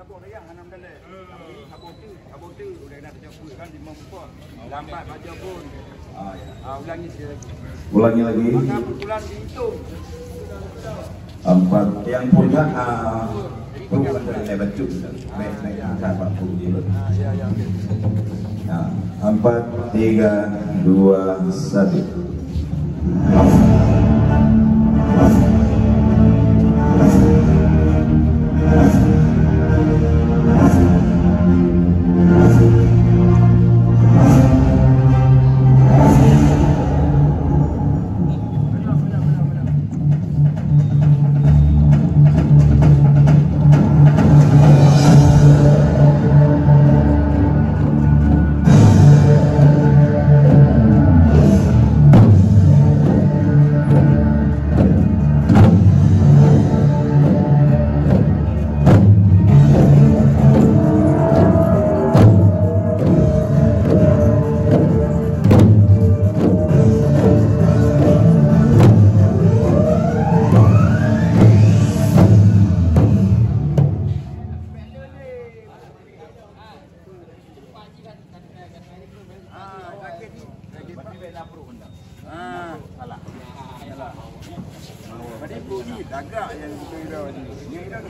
sabuk dah yang enam dalam. Tapi sabuk tu udah nak tercampur kan 5 lambat baca pun. Ulangi sekali lagi. Ulangi lagi. Maka pukulan dihitung. 4 yang punya bukan dari lebat juga. Baik kita Pak Puji. Ya. 4, 3, 2, 1. Salah. Tadi Puji agak yang kita